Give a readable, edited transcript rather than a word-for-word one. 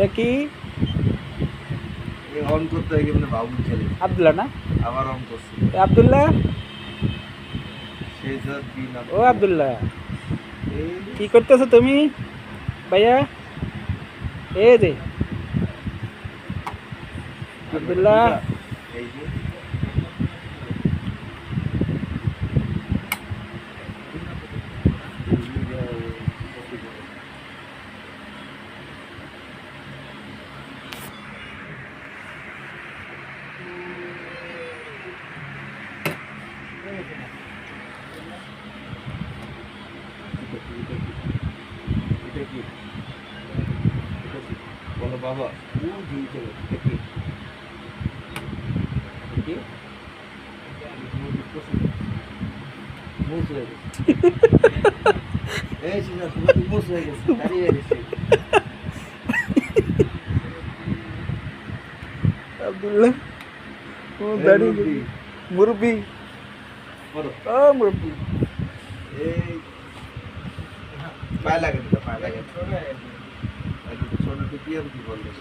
এটা কি? অন করতে হয় মানে বাবু ছেলে আব্দুল্লাহ না? আবার অন করছে আব্দুল্লাহ, শেজাদ বিন ও আব্দুল্লাহ, এই কি করতেছো তুমি ভাইয়া? এই যে আব্দুল্লাহ, এই যে এটা কি বলো বাবা ও দিয়েছে এটা কি কি মুস হয়ে গেছে এই শেজাদ তুমি মুস হয়ে গেছে দাঁড়িয়ে গেছে আব্দুল্লাহ, ও দাঁড়িয়ে মুরব্বি, বলো ও মুরব্বি, এই পায়ে লাগে দিটা পায়ে লাগে ছোট টুপি আর কি বললো